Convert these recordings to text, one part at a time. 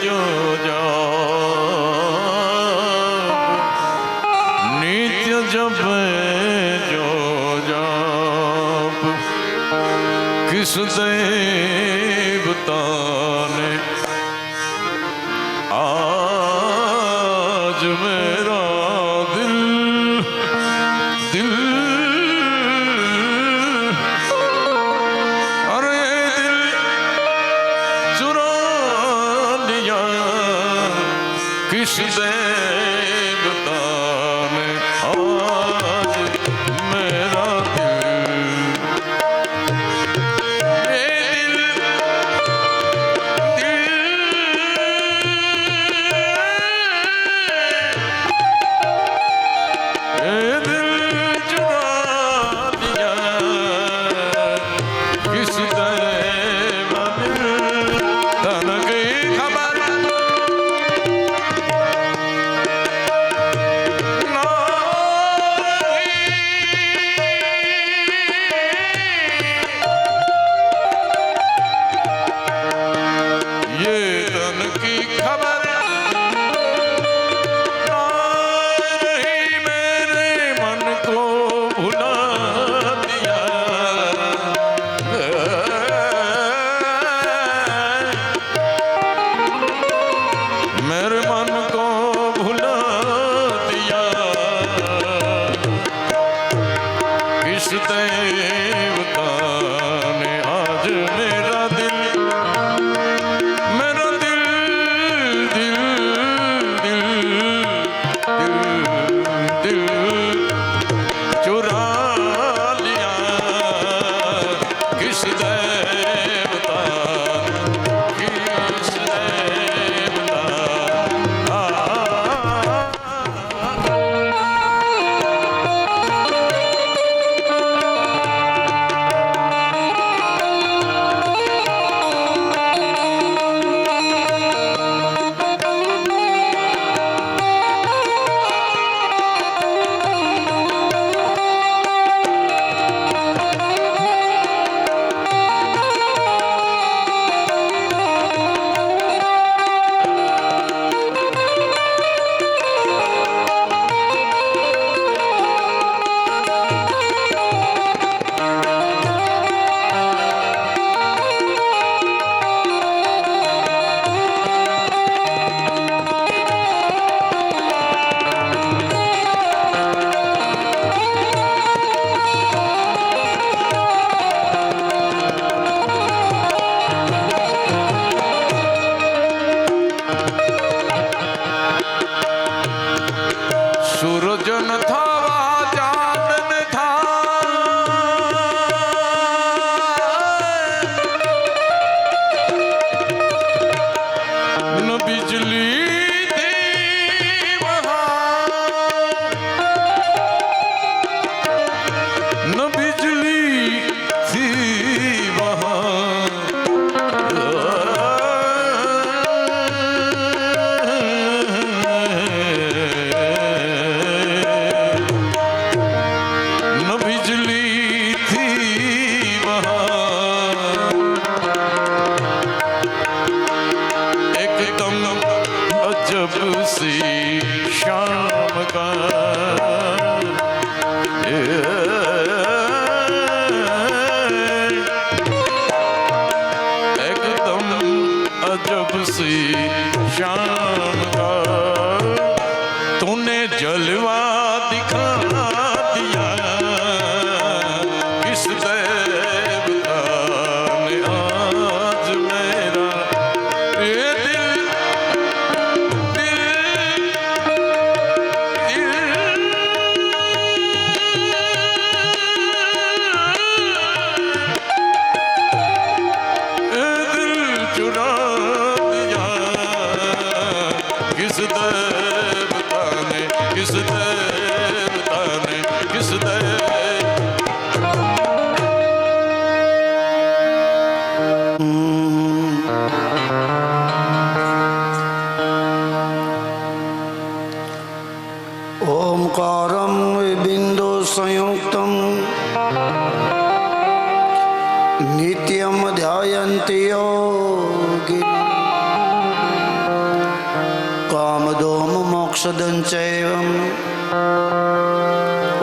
जो नित्य जप जो जाप किस देवता ने आज मेरा दिल अरे दिल चुरा लिया किस देवता ने आज मेरा किस देवता ने किस देवता मोक्षदं चैवम्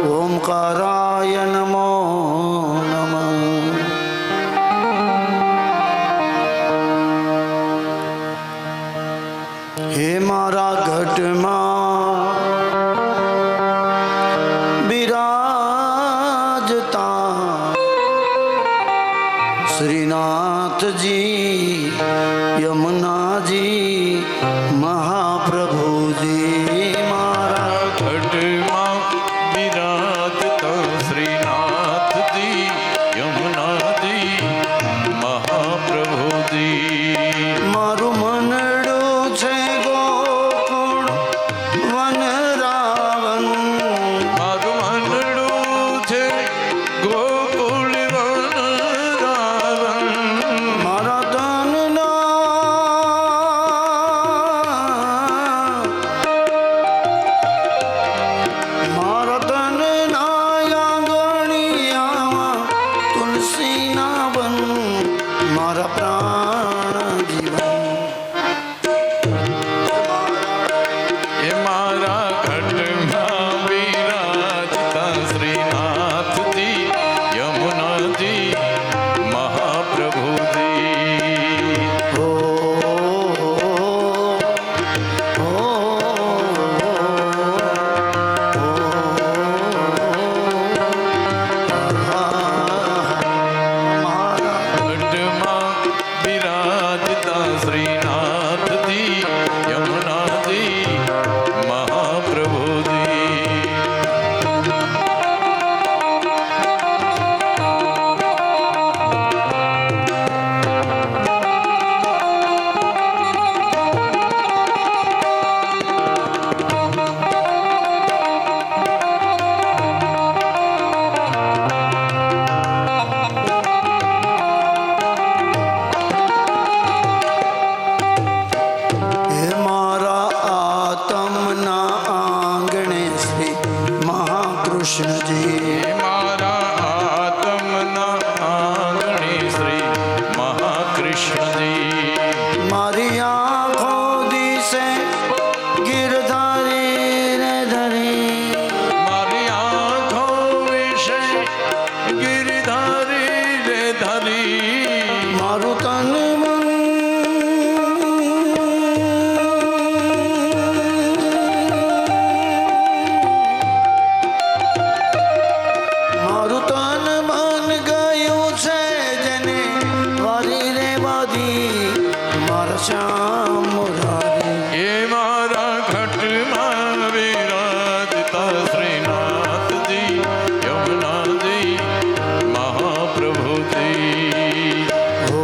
ओंकाराय नमो नमः। हे मारा घटમાં બિરાજતા શ્રીનાથજી યમુનાજી મહાપ્રભુજી મારા ઘટમાં બિરાજતા શ્રીનાથજી યમુનાજી મહાપ્રભુજી મારું મનડું છે ગોકુળ વનરાવન મારું મનડું છે ગોકુળ વનરાવન મારા તનના આંગણિયામાં તુલસીના વન મારા પ્રાણ જીવન એ મારા ઘટમાં બિરાજતા શ્રીનાથજી યમુનાજી મહાપ્રભુજી ઓ ઘટમાં બિરાજતા શ્રીનાથજી યમુનાજી મહાપ્રભુજી હે મારા આતમના આંગણે શ્રી મહાકૃષ્ણજી હે મારા આત્મના આંગણે શ્રી મહાકૃષ્ણજી મારી આંખો દિશે ગિરધારી ને ધરી મારી આંખો વિશે ગિરધારી રે ધરી મારું તન મન મારું તન મન ગયું છે જેને વારી રે વાદી મારા શ્યામ મુરારી એ મારા ઘટમાં વિરાજતા શ્રીનાથજી યમુનાજી મહાપ્રભુજી ઓ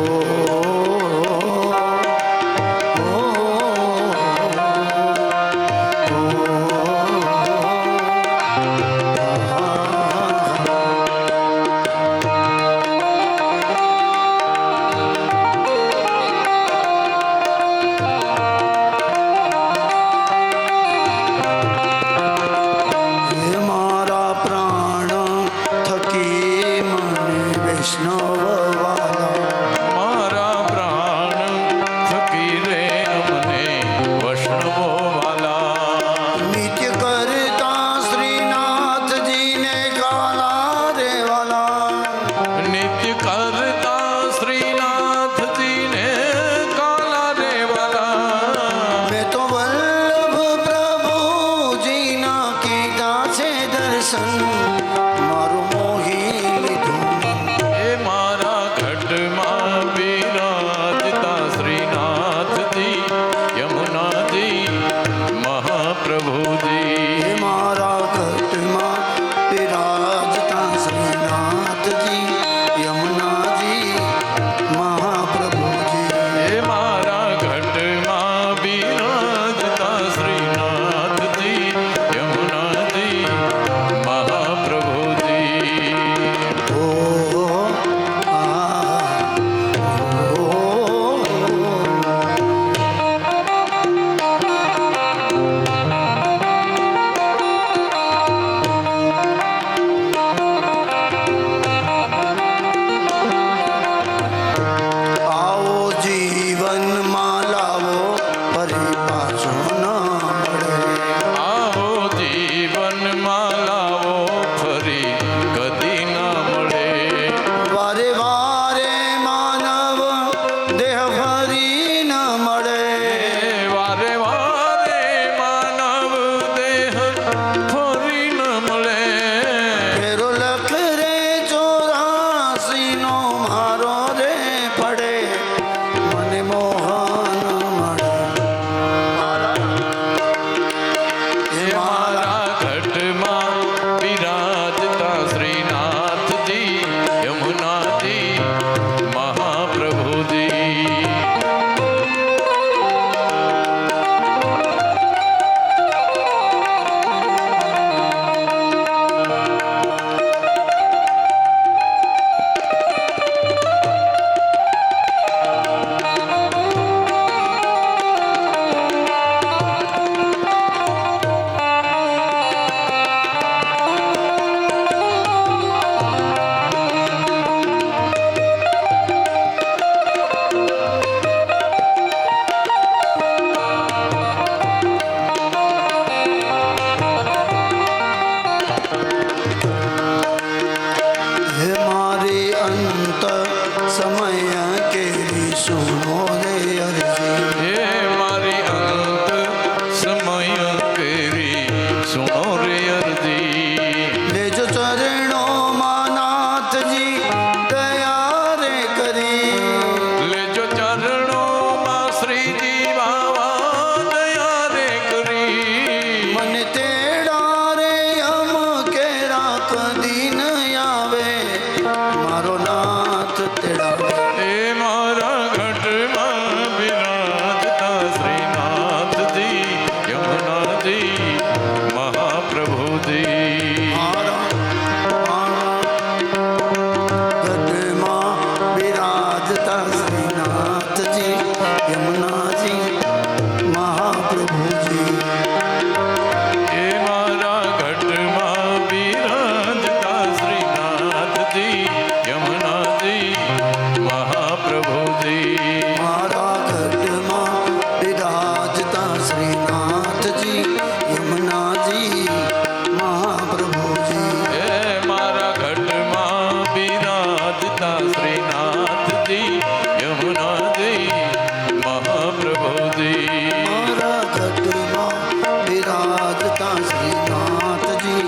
પ્રભુજી મારા ઘટમાં બિરાજતા શ્રીનાથજી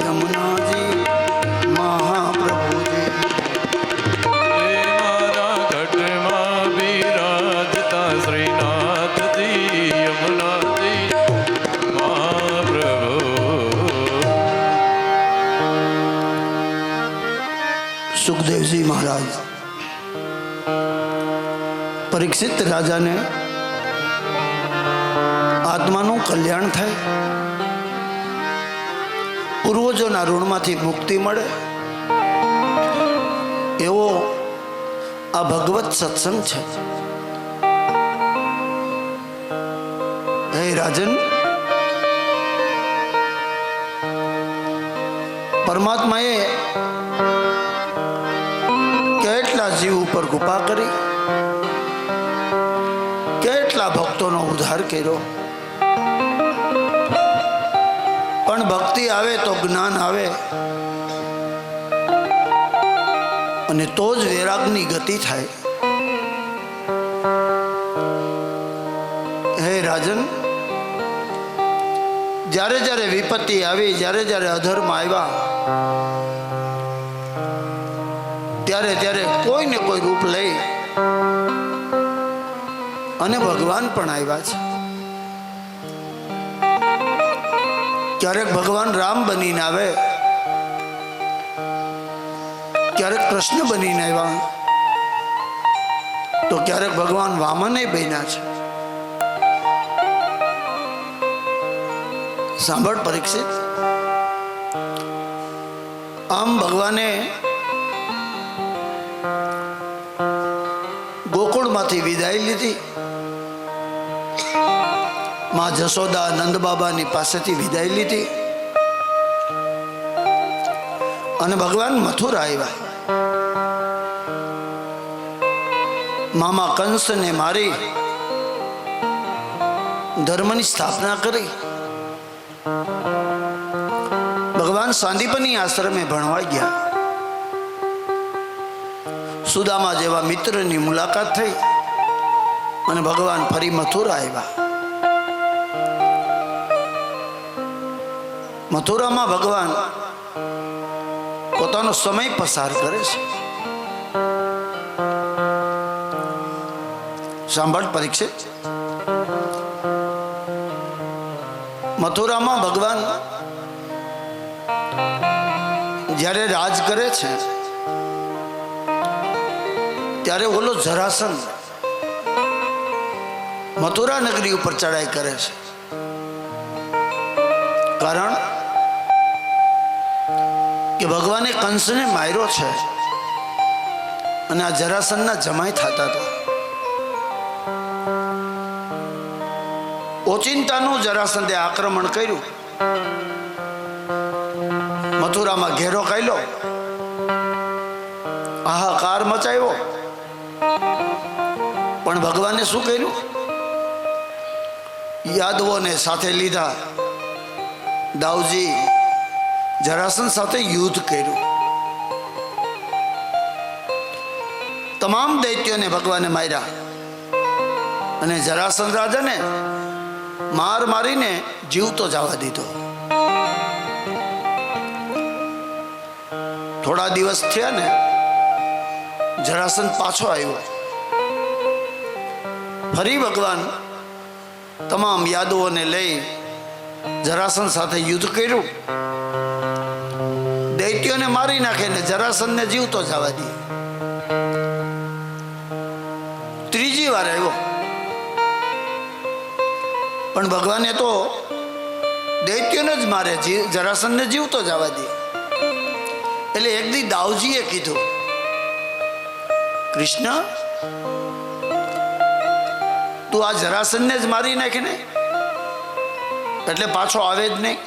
યમુનાજી મહાપ્રભુજી મારા ઘટમાં બિરાજતા શ્રીનાથજી યમુનાજી મહાપ્રભુ સુખદેવજી મહારાજ પરીક્ષિત રાજાને આત્માનું કલ્યાણ થાય, પૂર્વજોના ઋણમાંથી મુક્તિ મળે એવો આ ભગવત સત્સંગ છે. હે રાજન, પરમાત્માએ કેટલા જીવ ઉપર કૃપા કરી, કેટલા ભક્તોનો ઉદ્ધાર કર્યો. પણ ભક્તિ આવે તો જ્ઞાન આવે અને તો જ વૈરાગની ગતિ થાય. હે રાજન, જ્યારે જ્યારે વિપત્તિ આવી, જ્યારે જ્યારે અધર્મ આવ્યા, ત્યારે ત્યારે કોઈ ને કોઈ રૂપ લઈ અને ભગવાન પણ આવ્યા છે. ક્યારેક ભગવાન રામ બનીને આવે, ક્યારેક કૃષ્ણ બનીને આવ્યા, તો ક્યારેક ભગવાન વામન બન્યા છે. સાંભળ પરીક્ષિત, આમ ભગવાને ગોકુળમાંથી વિદાય લીધી, માં જશોદા નંદ બાબાની પાસેથી વિદાય લીધી અને ભગવાન મથુરા આવ્યા. મામા કંસને મારી ધર્મની સ્થાપના કરી. ભગવાન સાંદીપની આશ્રમે ભણવા ગયા. સુદામા જેવા મિત્રની મુલાકાત થઈ અને ભગવાન ફરી મથુરા આવ્યા. મથુરામાં ભગવાન પોતાનો સમય પસાર કરે છે. સાંભળ પરીક્ષિત, મથુરામાં ભગવાન જ્યારે રાજ કરે છે ત્યારે ઓલો જરાસંઘ મથુરા નગરી ઉપર ચડાઈ કરે છે. કારણ કે ભગવાને કંસને માર્યો છે અને આ જરાસંઘના જમાઈ થતા હતા. ઓચિંતાનું જરાસંઘે આક્રમણ કર્યું, મથુરામાં ઘેરો કાઢ્યો, હાહાકાર મચાવ્યો. પણ ભગવાને શું કર્યું? યાદવોને સાથે લીધા, દાઉજી જરાસંઘ સાથે યુદ્ધ કર્યું. તમામ દૈત્યોને ભગવાને માર્યા અને જરાસંઘ રાજાને મારીને જીવતો જવા દીધો. થોડા દિવસ થયા ને જરાસંઘ પાછો આવ્યો. ફરી ભગવાન તમામ યાદવોને લઈ જરાસંઘ સાથે યુદ્ધ કર્યું. દૈત્યોને મારી નાખે ને જરાસંઘને જીવતો જવા દે. ત્રીજી વાર આવ્યો, પણ ભગવાને તો દૈત્યોને જ મારે, જરાસંઘને જીવતો જવા દે. એટલે એક દી દાઉજીએ કીધું, કૃષ્ણ તું આ જરાસંઘને જ મારી નાખે ને, એટલે પાછો આવે જ નહીં.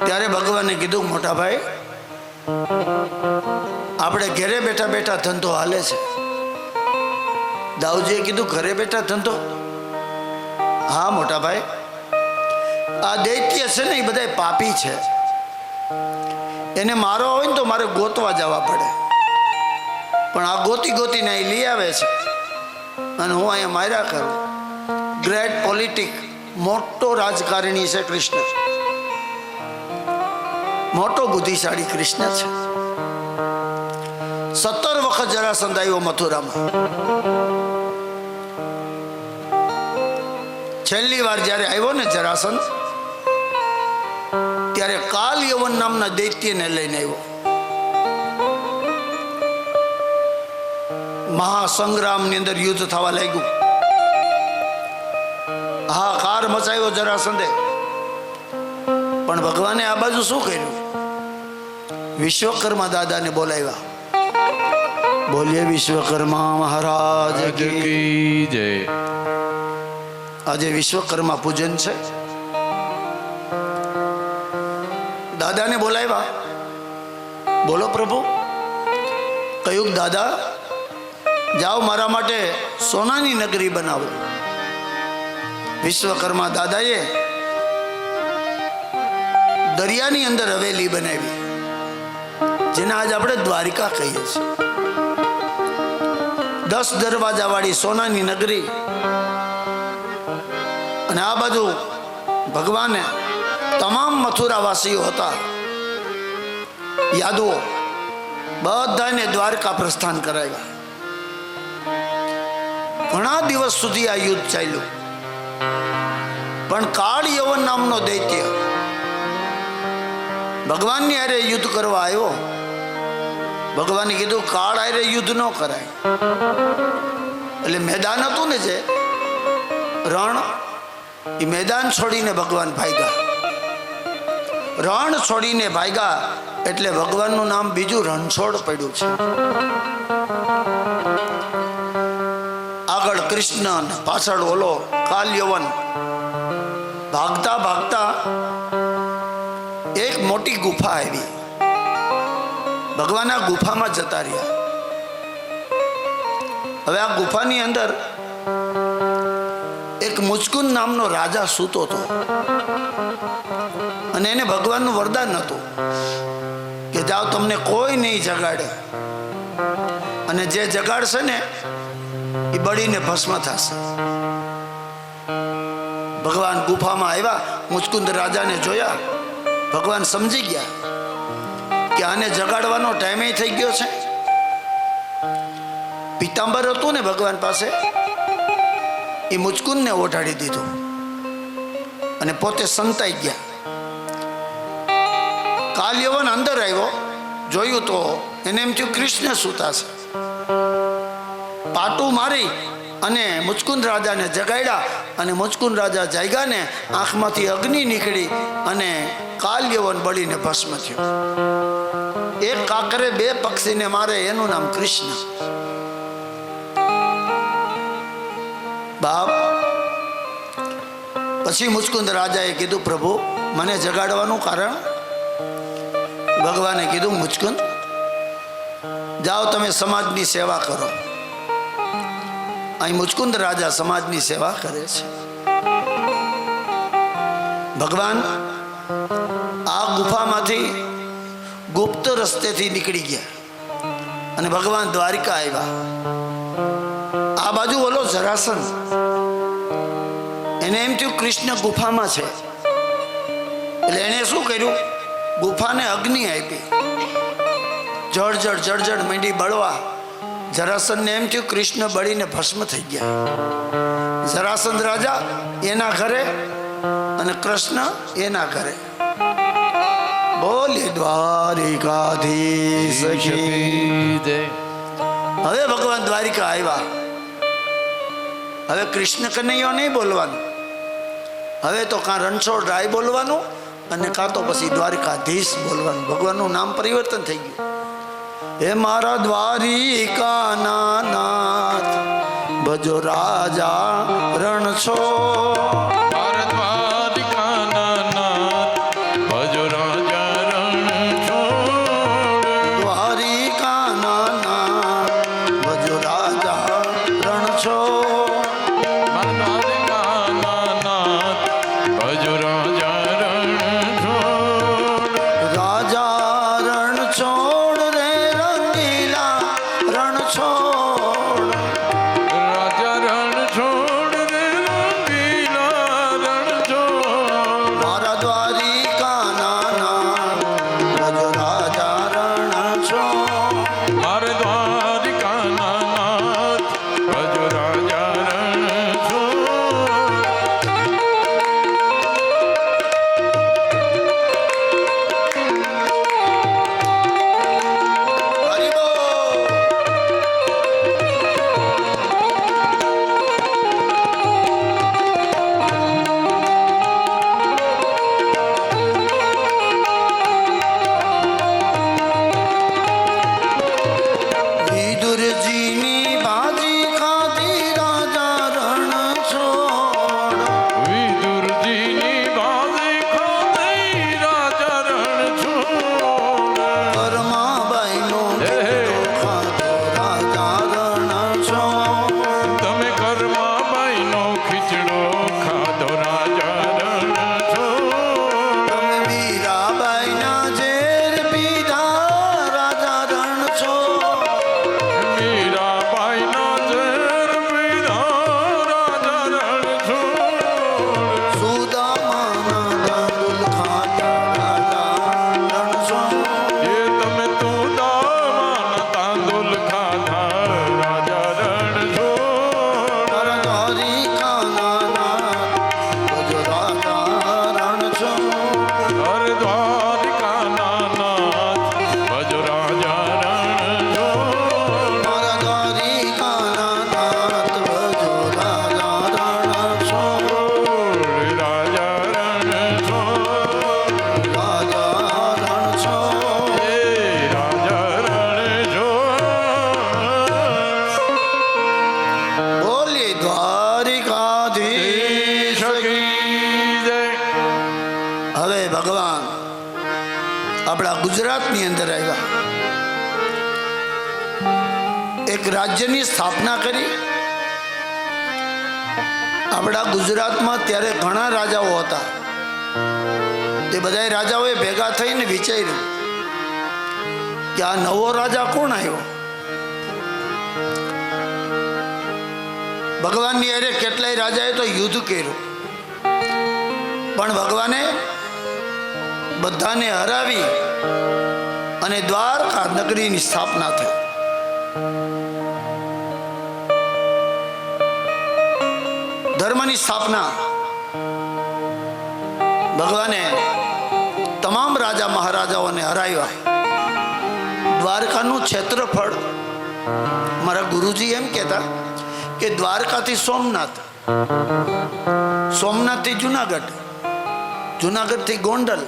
ત્યારે ભગવાને કીધું, મોટા ભાઈ આપણે ઘરે બેઠા બેઠા ધંધો હાલે છે. દાઉજીએ કીધું, ઘરે બેઠા ધંધો? હા મોટા ભાઈ, આ દૈત્ય છે ને એ બધા પાપી છે, એને મારો હોય ને તો મારે ગોતવા જવા પડે, પણ આ ગોતી ગોતીને એ લઈ આવે છે અને હું અહીંયા માર્યા કરું. ગ્રેટ પોલિટિક, મોટો રાજકારણી છે કૃષ્ણ, મોટો બુદ્ધિશાળી કૃષ્ણ છે. 17 વખત જરાસંધ આવ્યો મથુરામાં. છેલ્લી વાર જ્યારે આવ્યો ને જરાસંધ, ત્યારે કાલ યવન નામના દૈત્યને લઈને આવ્યો. મહાસંગ્રામની અંદર યુદ્ધ થવા લાગ્યું. હાહાકાર મચાવ્યો જરાસંધે. પણ ભગવાને આ બાજુ શું કર્યું? વિશ્વકર્મા દાદાને બોલાવ્યા. બોલીએ વિશ્વકર્મા મહારાજ કી જય. આજે વિશ્વકર્મા પૂજન છે. દાદાને બોલાવ્યા. બોલો પ્રભુ. કહ્યું દાદા, જાઓ મારા માટે સોનાની નગરી બનાવો. વિશ્વકર્મા દાદાએ દરિયાની અંદર હવેલી બનાવી, જેને આજ આપણે દ્વારિકા કહીએ છીએ. 10 દરવાજાવાળી સોનાની નગરી. અને આ બાજુ ભગવાને તમામ મથુરાવાસીઓ હતા, યાદવો, બધાને દ્વારકા પ્રસ્થાન કરાવ્યા. ઘણા દિવસ સુધી આ યુદ્ધ ચાલ્યું. પણ કાળ યવન નામનો દૈત્ય ભગવાનની હારે યુદ્ધ કરવા આવ્યો. ભગવાને કીધું કાળ હારે યુદ્ધ ન કરાય. એટલે મેદાન હતું ને જે રણ, એ મેદાન છોડીને ભગવાન ભાગ્યા. રણ છોડીને ભાગ્યા એટલે ભગવાનનું નામ બીજું રણછોડ પડ્યું છે. આગળ કૃષ્ણ, પાછળ ઓલો કાલ યવન. ભાગતા ભાગતા એક મોટી ગુફા આવી. ભગવાન આ ગુફામાં જતા રહ્યા. હવે આ ગુફાની અંદર એક મુચકુંદ નામનો રાજા સૂતો હતો. અને એને ભગવાનનું વરદાન હતું કે જાઓ, તમને કોઈ નહીં જગાડે, અને જે જગાડશે ને એ બળીને ભસ્મ થશે. ભગવાન ગુફામાં આવ્યા, મુચકુંદ રાજાને જોયા. ભગવાન સમજી ગયા કે આને જગાડવાનો ટાઈમ થઈ ગયો છે. પિતાંબર હતું ને ભગવાન પાસે, એ મુચકુંદને ઓઢાડી દીધું અને પોતે સંતાઈ ગયા. કાલ યવન અંદર આવ્યો, જોયું તો એને એમ થયું કૃષ્ણ સૂતા છે. પાટું મારી અને મુચકુંદ રાજાને જગાડ્યા. અને મુચકુંદ રાજા જાગ્યા ને આંખમાંથી અગ્નિ નીકળી અને કાલ યવન બળીને ભસ્મ થયો. એક કાકરે 2 પક્ષીને મારે, એનું નામ કૃષ્ણ. બાપ, પછી મુચકુંદ રાજાએ કીધું પ્રભુ, મને જગાડવાનું કારણ? ભગવાને કીધું મુચકુંદ, જાઓ તમે સમાજની સેવા કરો. અહીં મુચકુંદ રાજા સમાજની સેવા કરે છે. ભગવાન આ ગુફામાંથી ગુપ્ત રસ્તેથી નીકળી ગયા અને ભગવાન દ્વારિકા આવ્યા. આ બાજુ ઓલો જરાસંધ, એને એમ થયું કૃષ્ણ ગુફામાં છે. એટલે એને શું કર્યું? ગુફાને અગ્નિ આપી. જળજળ જળજળ માંડી બળવા. જરાસંધને એમ થયું કૃષ્ણ બળીને ભસ્મ થઈ ગયા. જરાસંધ રાજા એના ઘરે અને કૃષ્ણ એના ઘરે. બોલે દ્વારિકાધીશ કી જય. હવે ભગવાન દ્વારિકા આવ્યા. હવે કૃષ્ણ કનૈયો નહીં બોલવાનું, હવે તો કાં રણછોડ રાય બોલવાનું અને કાં તો પછી દ્વારિકાધીશ બોલવાનું. ભગવાનનું નામ પરિવર્તન થઈ ગયું. હે મારા દ્વારિકાના નાથ, ભજો રાજા રણછોડ. રાજા આપણા ગુજરાતની અંદર આવ્યા, એક રાજ્યની સ્થાપના કરી. આપણા ગુજરાતમાં ત્યારે ઘણા રાજાઓ હતા. તે બધા રાજાઓએ ભેગા થઈને વિચાર્યું કે આ નવો રાજા કોણ આવ્યો. ભગવાનની અરે કેટલાય રાજાએ તો યુદ્ધ કર્યું, પણ ભગવાને બધાને હરાવી અને દ્વારકા નગરીની સ્થાપના થઈ. ધર્મની સ્થાપના ભગવાને તમામ રાજા મહારાજાઓને હરાવ્યા. દ્વારકાનું ક્ષેત્રફળ મારા ગુરુજી એમ કહેતા કે દ્વારકાથી સોમનાથ, સોમનાથથી જુનાગઢ, જુનાગઢથી ગોંડલ,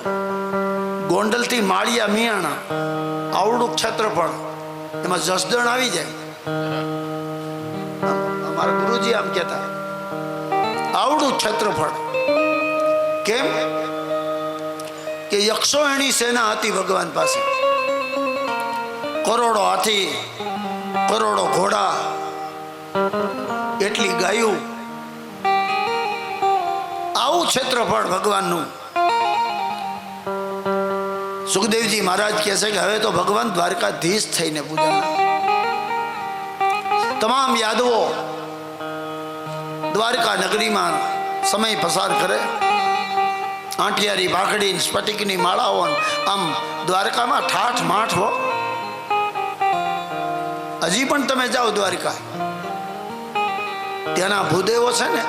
ગોંડલથી માળિયા મિયાણા, આવડું ક્ષેત્રફળ. એમાં જસદણ આવી જાય. અમારા ગુરુજી આમ કહેતા આવડું ક્ષેત્રફળ. કેમ કે 180 સેના હતી ભગવાન પાસે, કરોડો હાથી, કરોડો ઘોડા, એટલી ગાયું. આવું ક્ષેત્રફળ ભગવાનનું. સુખદેવજી મહારાજ કહે છે કે હવે તો ભગવાન દ્વારકાધીશ થઈને પૂજા. તમામ યાદવો દ્વારકા નગરીમાં સમય પસાર કરે. આંટિયારી ભાખડી સ્ફટિકની માળાઓ, આમ દ્વારકામાં ઠાઠ માઠ હો. હજી પણ તમે જાઓ દ્વારકા, ત્યાંના ભૂદેવો છે ને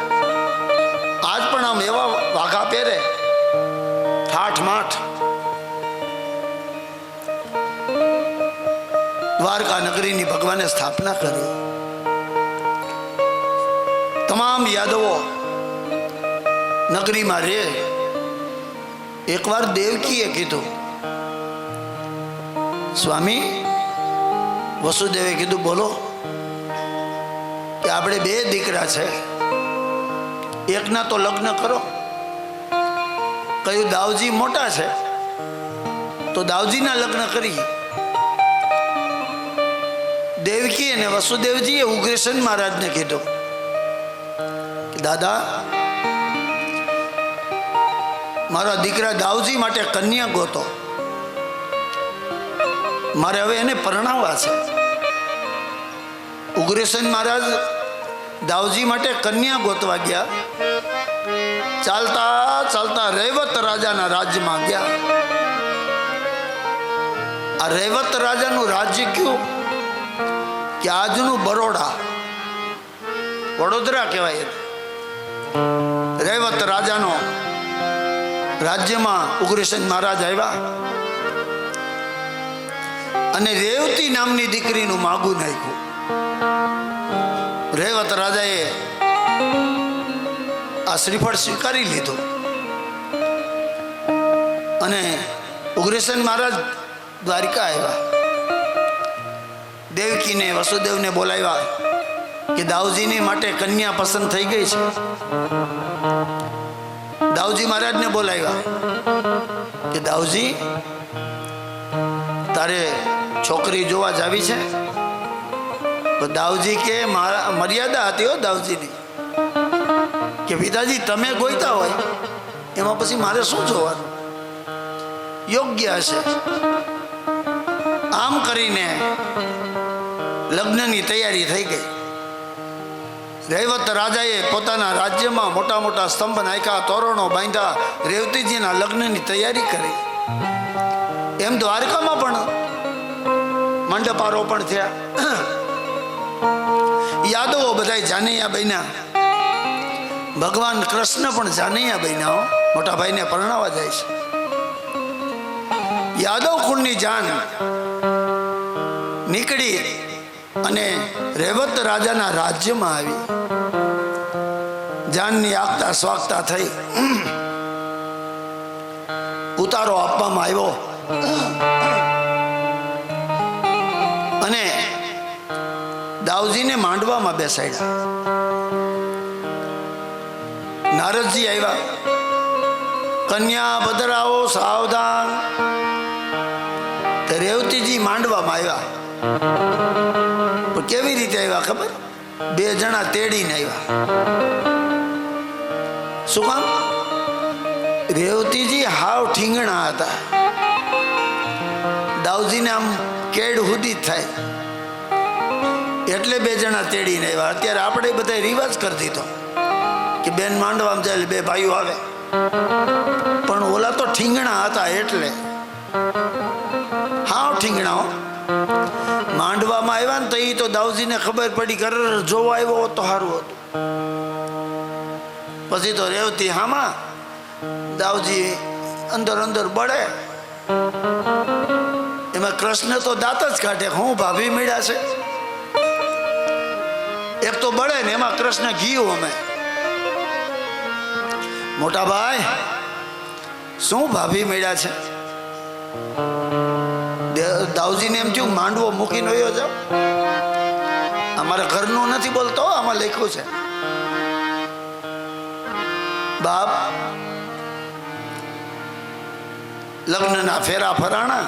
આજ પણ આમ એવા વાઘા પહેરે, ઠાઠ માઠ. દ્વારકા નગરીની ભગવાને સ્થાપના કરી. તમામ યાદવો નગરીમાં રહે. એકવાર દેવકીએ કીધું, સ્વામી વસુદેવે કીધું બોલો કે આપણે 2 દીકરા છે, એકના તો લગ્ન કરો. કયું દાવજી મોટા છે તો દાવજીના લગ્ન કરી. દેવકી અને વસુદેવજીએ ઉગ્રસેન મહારાજને કીધું, દાદા મારા દીકરા દાવજી માટે કન્યા ગોતો, મારે હવે એને પરણાવવા છે. ઉગ્રસેન મહારાજ દાવજી માટે કન્યા ગોતવા ગયા. ચાલતા ચાલતા રૈવત રાજાના રાજ્યમાં ગયા. આ રૈવત રાજાનું રાજ્ય કયું કે આજનું બરોડા, વડોદરા કહેવાય. રૈવત રાજાનો રાજ્યમાં ઉગ્રસેન મહારાજ આવ્યા અને રેવતી નામની દીકરીનું માગું નાખ્યું. રૈવત રાજાએ આ શ્રીફળ સ્વીકારી લીધું અને ઉગ્રસેન મહારાજ દ્વારિકા આવ્યા. દેવકીને વસુદેવને બોલાવ્યા કે દાવજીની માટે કન્યા પસંદ થઈ ગઈ છે. દાવજી મહારાજને બોલાવ્યા કે દાવજી તારે છોકરી જોવા જાવી છે. તો દાવજી કે મારા મર્યાદા હતી હો દાવજીની, કે પિતાજી તમે ગોઈતા હોય એમાં પછી મારે શું જોવાનું, યોગ્ય હશે. આમ કરીને લગ્નની તૈયારી થઈ ગઈ. રૈવત રાજાએ પોતાના રાજ્યમાં મોટા મોટા સ્તંભ નાખ્યા, તોરણો બાંધ્યા, રેવતીજીના લગ્નની તૈયારી કરી. એમ દ્વારકામાં પણ મંડપારોપણ થયા. યાદવો બધા જાનૈયા બન્યા. ભગવાન કૃષ્ણ પણ જાનૈયા બન્યા. મોટા ભાઈને પરણાવવા જાય છે. યાદવ કુળની જાન નીકળી અને રેવત રાજાના રાજ્યમાં આવી. જાનની આગતા સ્વાગતા થઈ. ઉતારો આપવામાં આવ્યો અને દાવજીને માંડવામાં બેસાડ્યા. નારદજી આવ્યા, કન્યા પધરાવો સાવધાન. દેવજી માંડવામાં આવ્યા. પણ કેવી રીતે આવ્યા ખબર? 2 જણા તેડીને આવ્યા. શું કામ? રેવતીજી હાવ ઠીંગણા હતા. દાઉજીને આમ કેડ હુદી થાય એટલે 2 જણા તેડીને આવ્યા. અત્યારે આપણે બધા રિવાજ કરી દીધો કે બેન માંડવામાં જાય 2 ભાઈઓ આવે, પણ ઓલા તો ઠીંગણા હતા એટલે હાવ ઠીંગણા. માંડવામાં આવ્યા ને તો એ તો દાઉજીને ખબર પડી કે જોવા આવ્યો હોત તો સારું હતું. પછી તો રેવતી હામાં, દાઉજી અંદર અંદર બળે. એમાં કૃષ્ણ તો દાંત જ કાઢે, હું ભાભી મળ્યા છે. એક તો બળે ને એમાં કૃષ્ણ ઘી. અમે મોટા ભાઈ શું ભાભી મળ્યા છે? દાઉજીને એમ થયું માંડવો મૂકીને વયો જાવ. અમારા ઘરનું નથી બોલતો, આમાં લખ્યું છે. બાપ લગ્નના ફેરા ફરાણા,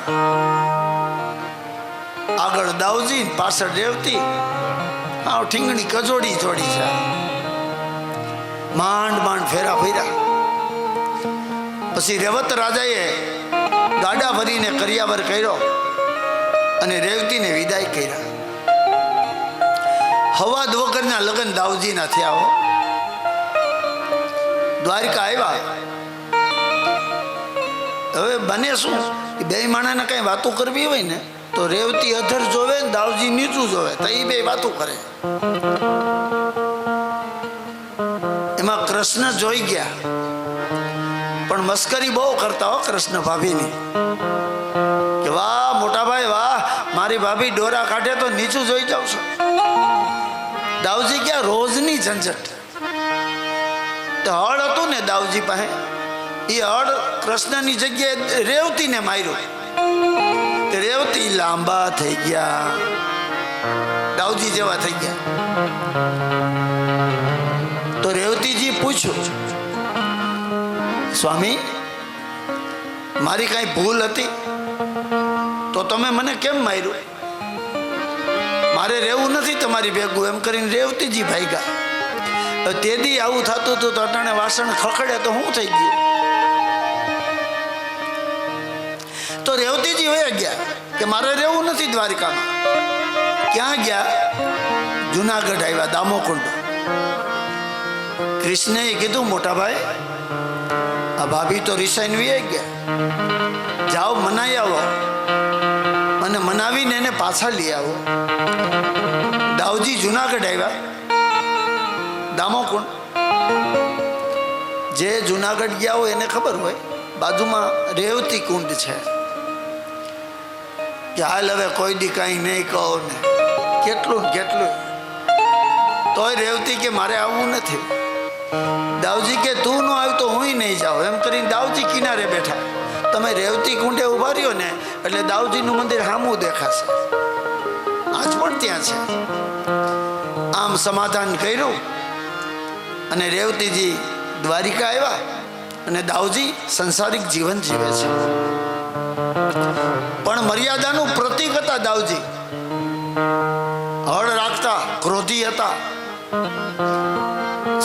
આગળ દાઉજી પાછળ રેવતી. આવ ઠીંગણી કજોડી જોડી છે. માંડ માંડ ફેરા ફર્યા. પછી રેવત રાજાએ ગાડા ભરીને કરિયાવર કર્યો અને રેવતીને વિદાય કર્યા. હવા વગરના લગ્ન દાઉજીના થયા હો. દ્વારકા આવ્યા. હવે બને શું? 2 માણાને કઈ વાતો કરવી હોય ને તો રેવતી અધર જોવે ને દાઉજી નીચું જોવે તો એ 2 વાતો કરે. એમાં કૃષ્ણ જોઈ ગયા, પણ મસ્કરી બહુ કરતા હો કૃષ્ણ ભાભીની કે વાહ મોટા ભાઈ વાહ, મારી ભાભી ડોરા કાઢે તો નીચું જોઈ જાવ છો. દાઉજી ક્યાં રોજની ઝંઝટ. તો હળ હતું ને દાઉજી પાસે, એ હળ કૃષ્ણની જગ્યાએ રેવતીને માર્યું. રેવતી લાંબા થઈ ગયા, દાઉજી જેવા થઈ ગયા. તો રેવતીજી પૂછ્યું, સ્વામી મારી કઈ ભૂલ હતી તો તમે મને કેમ માર્યું? મારે રહેવું નથી તમારી ભેગું એમ કરીને રેવતીજી ભાગ્યા. તેથી આવું થતું હતું તો અટાણે વાસણ ખખડે તો શું થઈ ગયું? તો રેવતીજી વયા ગયા કે મારે રહેવું નથી દ્વારકામાં. ક્યાં ગયા? જુનાગઢ આવ્યા, દામોકુંડ. કૃષ્ણએ કીધું મોટા ભાઈ આ ભાભી તો રિસાઈને વયા ગયા, જાઓ મનાઈ આવો અને મનાવીને એને પાછા લઈ આવો. દાઉજી જુનાગઢ આવ્યા, દામોકુંડ. જે જુનાગઢ ગયા હોય એને ખબર હોય બાજુમાં રેવતી કુંડ છે કે હાલ હવે કોઈ દી કાંઈ નહીં કહો ને કેટલું ને કેટલું. તોય રેવતી કે મારે આવવું નથી. દાઉજી કે તું ન આવ્યું તો હું નહીં જાઉં એમ કરીને દાઉજી કિનારે બેઠા. તમે રેવતી કુંડે ઉભા રહ્યો ને એટલે દાઉજીનું મંદિર સામું દેખાશે. આજ પણ ત્યાં છે. આમ સમાધાન કર્યું અને રેવતીજી દ્વારિકા આવ્યા અને દાઉજી સંસારિક જીવન જીવે છે. પણ મર્યાદાનું પ્રતીક હતા દાઉજી. હળ રાખતા, ક્રોધી હતા.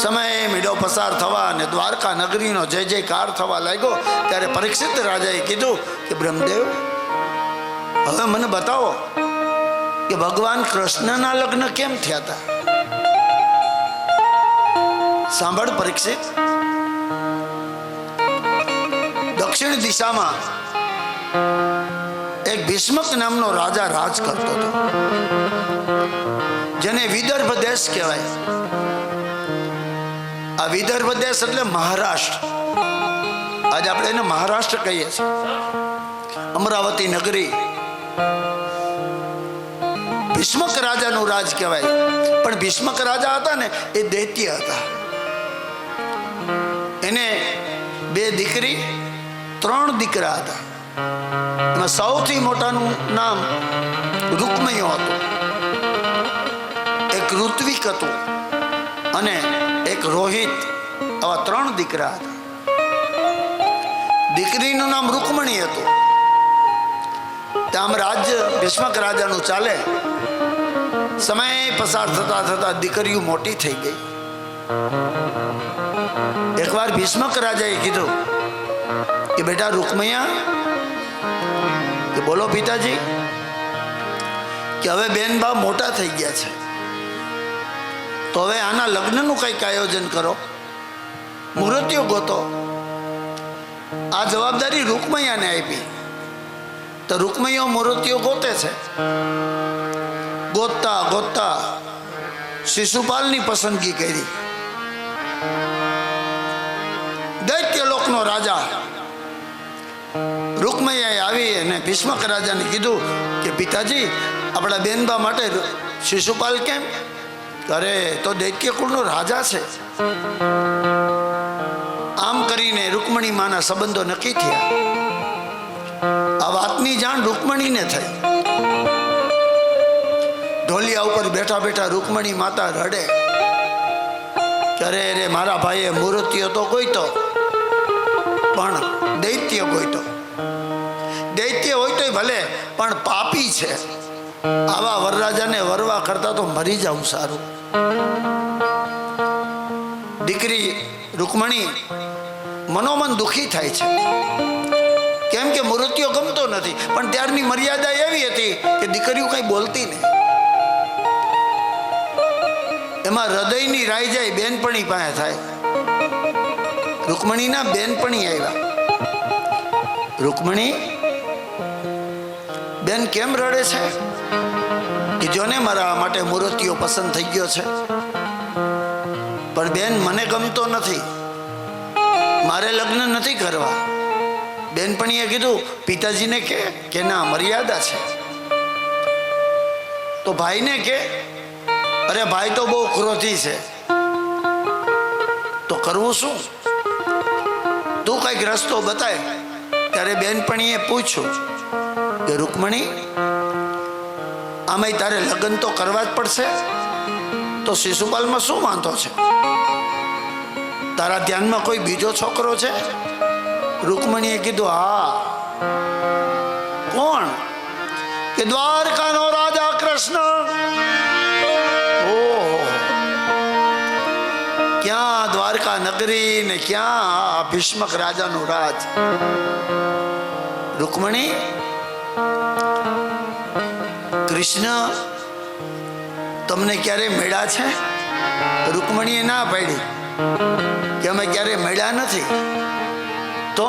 સમય મીડો પસાર થવા અને દ્વારકા નગરીનો જય જયકાર થવા લાગ્યો ત્યારે પરીક્ષિત રાજાએ કીધું કે બ્રહ્મદેવ હવે મને બતાવો કે ભગવાન કૃષ્ણના લગ્ન કેમ થયા હતા. સાંભળ પરીક્ષિત, દક્ષિણ દિશામાં એક ભીષ્મક નામનો રાજા રાજ કરતો હતો જેને વિદર્ભ દેશ કહેવાય. આ વિદર્ભ દેશ એટલે મહારાષ્ટ્ર. આજે આપણે એને મહારાષ્ટ્ર કહીએ છીએ. અમરાવતી નગરી ભીષ્મક રાજાનું રાજ કહેવાય. પણ ભીષ્મક રાજા હતા ને એ દૈત્ય હતા. એને 2 દીકરી 3 દીકરા હતા. એમાં સૌથી મોટાનું નામ રૂકમયો હતું, એક ઋત્વિક હતું અને એક રોહિત. આવા 3 દીકરા હતા. દીકરીનું નામ રૂકમણી હતું આમ રાજ્ય ભીષ્મક રાજાનું ચાલે. સમય પસાર થતા થતા દીકરીઓ મોટી થઈ ગઈ. એકવાર ભીષ્મક રાજાએ કીધું કે બેટા રૂકમૈયા, કે બોલો પિતાજી, કે હવે બેન બા મોટા થઈ ગયા છે, તો હવે આના લગ્નનું કંઈક આયોજન કરો, મુહૂર્તિઓ ગોતો. આ જવાબદારી રૂકમૈયાને આપી. તો રૂકમૈયો મુહૂર્તિઓ ગોતે છે. ગોતતા ગોતતા શિશુપાલની પસંદગી કરી. દૈત્ય લોકનો રાજા રૂકમૈયાએ આવી અને ભીષ્મક રાજાને કીધું કે પિતાજી, આપણા બેનબા માટે શિશુપાલ કેમ? અરે, તો દૈત્ય કુળનો રાજા છે. આમ કરીને રૂકમણી માના સંબંધો નક્કી થયા. આ વાતની જાણ રૂકમણીને થઈ. ઢોલિયા ઉપર બેઠા બેઠા રૂકમણી માતા રડે કે અરે અરે, મારા ભાઈએ મૂર્તિઓ તો ગોઈતો, પણ દૈત્ય ગોઈતો. દૈત્ય હોય તોય ભલે, પણ પાપી છે. આવા વરરાજાને વરવા કરતા તો મરી જવું સારું. દીકરી રૂકમણી મનોમન દુખી થાય છે. કેમ કે મૂર્તિઓ ગમતો નથી, પણ ત્યારની મર્યાદા એવી હતી કે દીકરીઓ કઈ બોલતી નહીં. એમાં હૃદયની રાઈ જાય બેનપણી પાસે થાય. રૂકમણીના બેનપણી આવ્યા. રૂકમણી, બેન કેમ રડે છે? કે જોને મારા માટે મૂર્તિઓ પસંદ થઈ ગયો છે, પણ બેન મને ગમતો નથી, મારે લગ્ન નથી કરવા. બેનપણીએ કીધું પિતાજીને કે ના, મર્યાદા છે. તો ભાઈને કે અરે, ભાઈ તો બહુ ક્રોધી છે. તો કરવું શું? તું કઈક રસ્તો બતાય. ત્યારે બેનપણીએ પૂછ્યું કે રૂકમણી, આમાંય તારે લગ્ન તો કરવા જ પડશે. તો શિશુપાલમાં શું વાંધો છે? તારા ધ્યાનમાં કોઈ બીજો છોકરો છે? રૂકમણીએ કીધું હા. કોણ? કે દ્વારકાનો રાજા કૃષ્ણ. ઓહો, ક્યાં દ્વારકા નગરી ને ક્યાં ભીષ્મક રાજાનું રાજ. રૂકમણી, કૃષ્ણ તમને ક્યારે મળ્યા છે? રૂકમણીએ ના પાડી કે અમે ક્યારે મળ્યા નથી. તો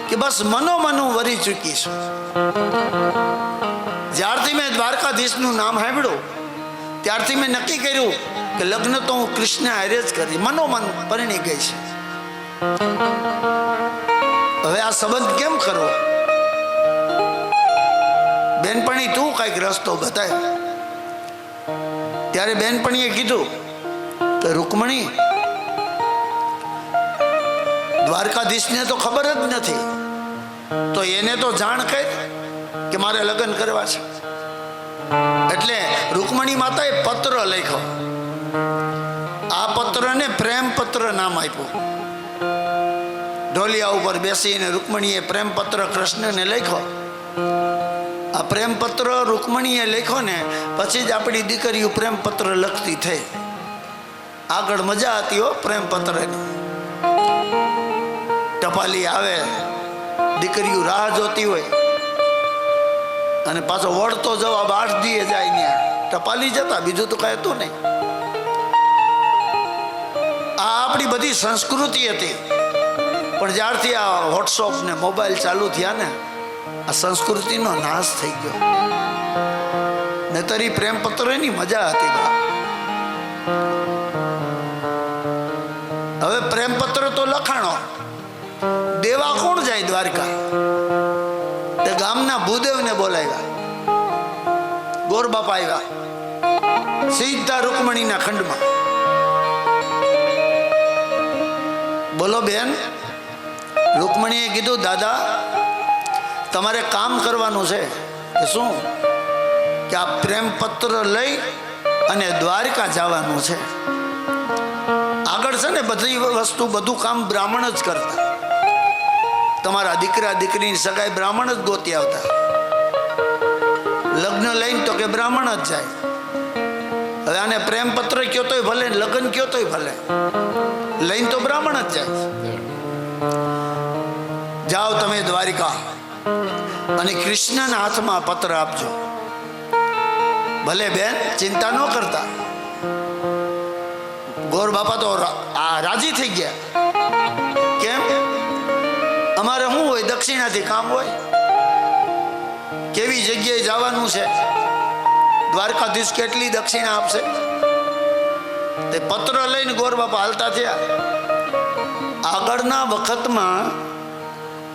કે બસ મનોમન હું વરી ચૂકી છું. જ્યારથી મેં દ્વારકાધીશનું નામ સાંભળ્યું ત્યારથી મેં નક્કી કર્યું કે લગ્ન તો હું કૃષ્ણ હારે જ કરી. મનોમન પરણી ગઈ છે. હવે આ સંબંધ કેમ કરવો? બેનપણી, તું કઈક રસ્તો બતાય. ત્યારે બેનપણીએ કીધું કે રૂકમણી, દ્વારકાધીશને તો ખબર જ નથી, તો એને તો જાણ કર કે મારે લગ્ન કરવા છે. એટલે રૂકમણી માતાએ પત્ર લખ્યો. આ પત્રને પ્રેમ પત્ર નામ આપ્યું. ઢોલિયા ઉપર બેસીને રૂકમણીએ પ્રેમ પત્ર કૃષ્ણને લખ્યો. આ પ્રેમ પત્ર રૂકમણીએ લખ્યો ને પછી જ આપણી દીકરીઓ પ્રેમ પત્ર લખતી થઈ. આગળ મજા હતી હો પ્રેમ પત્રની. ટપાલી આવે, દીકરીઓ રાહ જોતી હોય, અને પાછો વળતો જવાબ 8 દીએ જાય ને ટપાલી જતા, બીજું તો કઈ હતું નહીં. આ આપણી બધી સંસ્કૃતિ હતી. પણ જ્યારથી આ વોટ્સઅપ ને મોબાઈલ ચાલુ થયા ને, આ સંસ્કૃતિનો નાશ થઈ ગયો. નહીતર પ્રેમ પત્રની મજા હતી. હવે પ્રેમ પત્ર તો લખાણો, દેવા કોણ જાય દ્વારકા? તે ગામના ભૂદેવને બોલાવ્યા. ગોરબાપા આવ્યા સીધા રૂકમણીના ખંડમાં. બોલો બેન. રૂકમણીએ કીધું દાદા, તમારે કામ કરવાનું છે. કે શું? કે આ પ્રેમ પત્ર લઈ અને દ્વારકા જવાનું છે. આગળ છે ને બધી વસ્તુ, બધું કામ બ્રાહ્મણ જ કરતા. તમારા દીકરા દીકરીની સગાઈ બ્રાહ્મણ જ ગોતી આવતા. લગ્ન લઈને તો કે બ્રાહ્મણ જ જાય. હવે આને પ્રેમ પત્ર કયો તોય ભલે, લગ્ન કયો તોય ભલે, લઈને તો બ્રાહ્મણ જ જાય. જાઓ તમે દ્વારિકા અને કૃષ્ણના હાથમાં પત્ર આપજો. ભલે બેન, ચિંતા ન કરતા. ગોર બાપા તો રાજી થઈ ગયા. કેમ? અમારે શું હોય, દક્ષિણાથી કામ હોય. કેવી જગ્યાએ જવાનું છે, દ્વારકાધીશ કેટલી દક્ષિણા આપશે. તે પત્ર લઈને ગોર બાપા હાલતા થયા. આગળના વખતમાં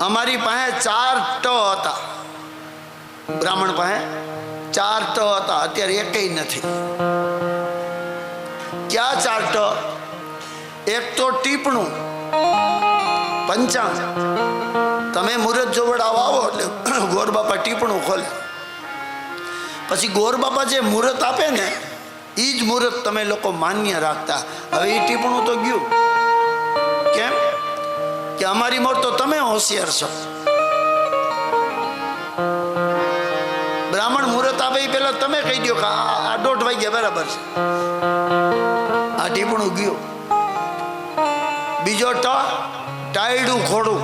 અમારી પાસે 4 ટ હતા. બ્રાહ્મણ પાસે 4 ટ હતા. અત્યારે એકેય નથી. ક્યાં 4 ટ? એક તો ટીપણું, પંચાંગ. તમે મુહૂર્ત જોવડાવવા આવો એટલે ગોર બાપા ટીપણું ખોલે. પછી ગોર બાપા જે મુહૂર્ત આપે ને એ જ મુહૂર્ત તમે લોકો માન્ય રાખતા. હવે એ ટીપણું તો ગયું. કેમ કે અમારી મોર તો તમે હોશિયાર છો. બ્રાહ્મણ મુહૂર્ત આપે એ પેલા તમે કહી દો કે આ 1:30 વાગ્યા બરાબર છે. આ ટીપણું ગયું. બીજો ટ, ટાયડું ઘોડું.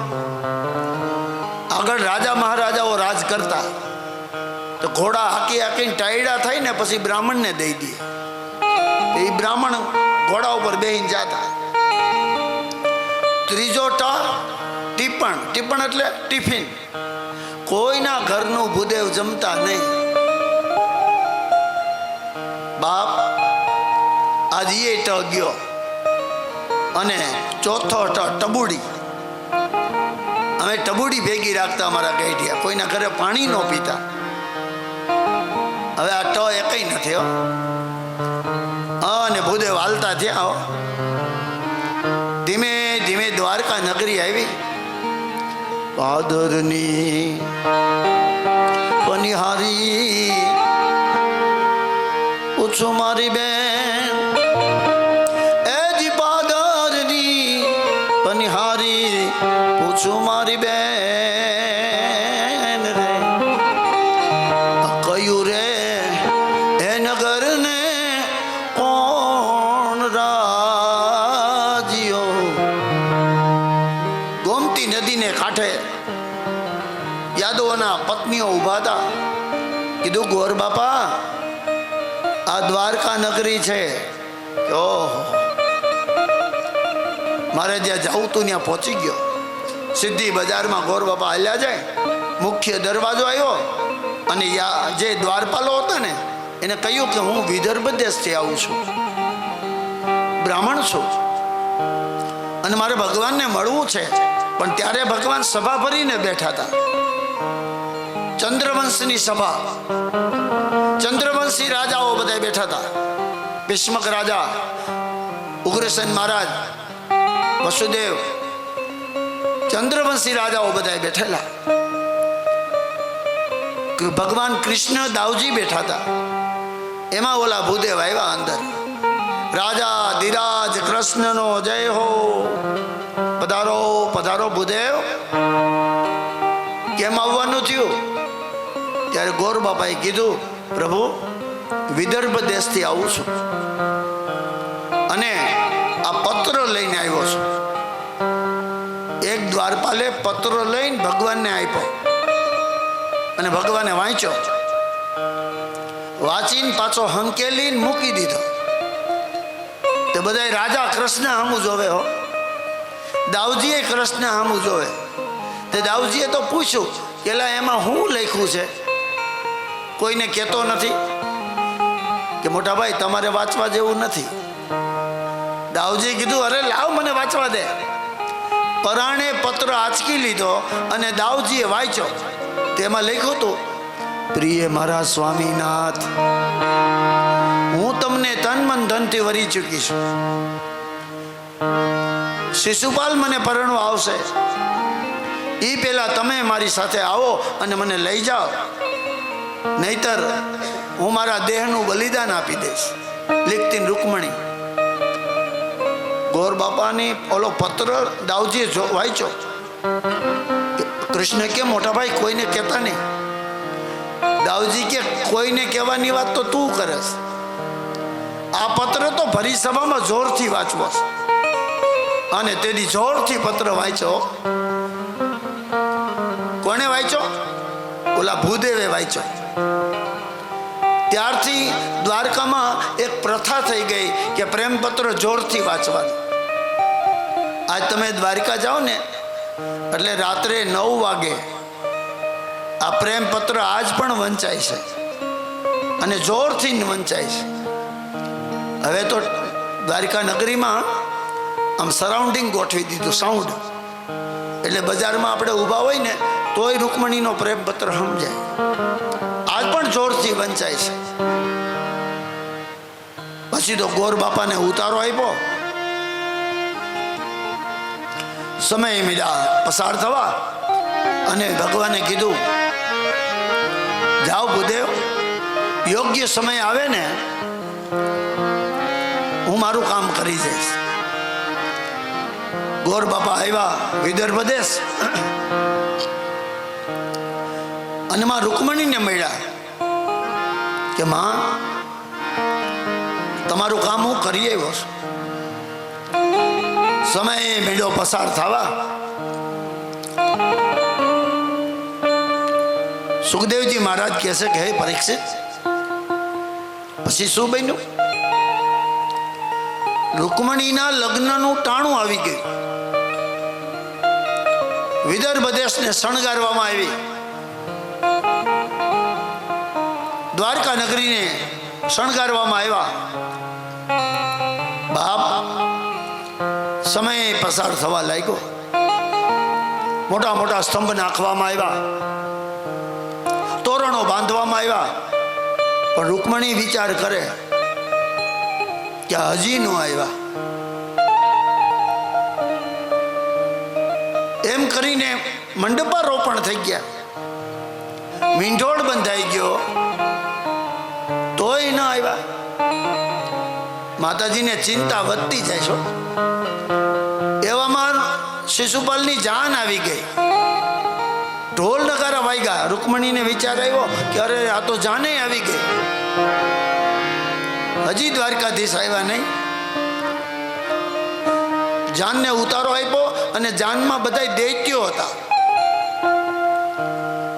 આગળ રાજા મહારાજાઓ રાજ કરતા તો ઘોડા હાકી હાકીને ટાયડા થાય ને પછી બ્રાહ્મણને દઈ દે. એ બ્રાહ્મણ ઘોડા ઉપર બેહીને જતા. ત્રીજો ટ, ટીપણ. ટીપણ એટલે ટિફિન. કોઈના ઘરનું ભૂદેવ જમતા નહીં. બાપ આજ એ ટ ગયો. અને ચોથો ટ, ટબુડી. અમે ટબુડી ભેગી રાખતા અમારા ગઈઢિયા. કોઈના ઘરે પાણી ન પીતા. હવે આ ટ એકઈ નથી હો. અને ભૂદેવ હાલતા થયા. ધીમે ધીમે દ્વારકા નગરી આવી. પાદરની પનિહારી પૂછું મારી બેન, એ જી પાદરની પનિહારી પૂછું મારી બેન રે, કયું રે એ નગર ને કોણ રાજ્યો. ગોમતી નદીને કાંઠે યાદવોના પત્નીઓ ઉભા હતા. કીધું ગોર બાપા આ દ્વારકા નગરી છે. ઓહો, મારે જ્યાં જવું તું ત્યાં પહોંચી ગયો. સીધી બજારમાં ગોર બાપા હાલ્યા જાય. મુખ્ય દરવાજો આવ્યો અને જે દ્વારપાલો હતા ને એને કહ્યું કે હું વિદર્ભ દેશથી આવું છું, બ્રાહ્મણ છું અને મારે ભગવાનને મળવું છે. પણ ત્યારે ભગવાન સભા ભરીને બેઠા હતા. ચંદ્રવંશની સભા. ચંદ્રવંશી રાજાઓ બધા બેઠા હતા. ભીષ્મક રાજા, ઉગ્રસેન મહારાજ, વસુદેવ, ચંદ્રવંશી રાજાઓ બધા બેઠેલા. ભગવાન કૃષ્ણ દાવજી બેઠા હતા. એમાં ઓલા ભૂદેવ આવ્યા અંદર. રાજા ધીરાજ કૃષ્ણનો જય હો. પધારો પધારો ભૂદેવ. કેમ આવવાનું થયું? ત્યારે ગોર બાપાએ કીધું, પ્રભુ વિદર્ભ દેશથી આવું છું અને આ પત્ર લઈને આવ્યો છું. એક દ્વારપાલે પત્ર લઈને ભગવાનને આપ્યો અને ભગવાને વાંચ્યો. વાંચીને પાછો હંકેલીને મૂકી દીધો. તે બધા રાજા કૃષ્ણ સામું જોવે હો. દાવજીએ કૃષ્ણ સામું જોવે. તે દાવજીએ તો પૂછ્યું કે એમાં શું લખ્યું છે? કોઈને કહેતો નથી કે મોટા ભાઈ તમારે વાંચવા જેવું નથી. દાવજીએ કીધું, અરે લાવ મને વાંચવા દે. પરાણે પત્ર આંચકી લીધો અને દાવજીએ વાંચ્યો. તેમાં લખ્યું હતું, પ્રિય મારા સ્વામીનાથ, હું તમને તન મન ધનથી વરી ચૂકી છું. શિશુપાલ મને પરણવા આવશે. એ પેલા તમે મારી સાથે આવો અને મને લઈ જાઓ, નહીતર હું મારા દેહનું બલિદાન આપી દઈશ. લીખતી રૂકમણી. ગોર બાપાની ઓલો પત્ર દાવજીએ વાંચ્યો. કૃષ્ણ કે મોટા ભાઈ કોઈને કહેતા નહીં. દાઉજી કે કોઈને કહેવાની વાત તો તું કરે છે, આ પત્ર તો ભરી સભામાં જોરથી વાંચવો છે. અને તેથી જોરથી પત્ર વાંચ્યો. કોને વાંચ્યો? ઓલા ભૂદેવે વાંચ્યો. ત્યારથી દ્વારકામાં એક પ્રથા થઈ ગઈ કે પ્રેમપત્ર જોરથી વાંચવાનું. આજ તમે દ્વારકા જાઓ ને એટલે રાત્રે 9 વાગે આ પ્રેમપત્ર આજ પણ વંચાય છે અને જોરથી વંચાય છે. હવે તો દ્વારકા નગરીમાં આમ સરાઉન્ડિંગ ગોઠવી દીધું, સાઉન્ડ. એટલે બજારમાં આપણે ઊભા હોય ને તોય રૂકમણીનો પ્રેમપત્ર સમજાય. આજ પણ જોરથી વંચાય છે. પછી તો ગોર બાપાને ઉતારો આપ્યો. સમય મીડા પસાર થવા અને ભગવાને કીધું, જાઓ ભૂદેવ, યોગ્ય સમય આવે ને હું મારું કામ કરી જઈશ. ગોર બાપા આવ્યા વિદર્ભ દેશ અને માં રૂકમણીને મળ્યા કે માં, તમારું કામ હું કરી આવ્યો છું. સમય મેળો પસાર થવા સુખદેવજી મહારાજ કહે છે કે હે પરીક્ષિત, પછી શું બન્યું? રૂકમણીના લગ્નનું ટાણું આવી ગયું. વિદર્ભ દેશને શણગારવામાં આવી. દ્વારકા નગરીને શણગારવામાં આવ્યા. બાપ, સમય પસાર થવા લાગ્યો. મોટા મોટા સ્તંભ નાખવામાં આવ્યા, તોરણો બાંધવામાં આવ્યા. પણ રૂકમણી વિચાર કરે કે હજી નો આવ્યા. એમ કરીને મંડપારોપણ થઈ ગયા. મીંઢોળ બંધાઈ ગયો તોય ન આવ્યા. માતાજીને ચિંતા વધતી જાય છો. એવામાં શિશુપાલની જાન આવી ગઈ. ઢોલ નગારા વાગ્યા. રૂકમણીને વિચાર આવ્યો કે અરે આ તો જાને આવી ગઈ, હજી દ્વારકાધીશ આવ્યા નહીં. જાનને ઉતારો આપ્યો અને જાનમાં બધા દૈત્યો હતા.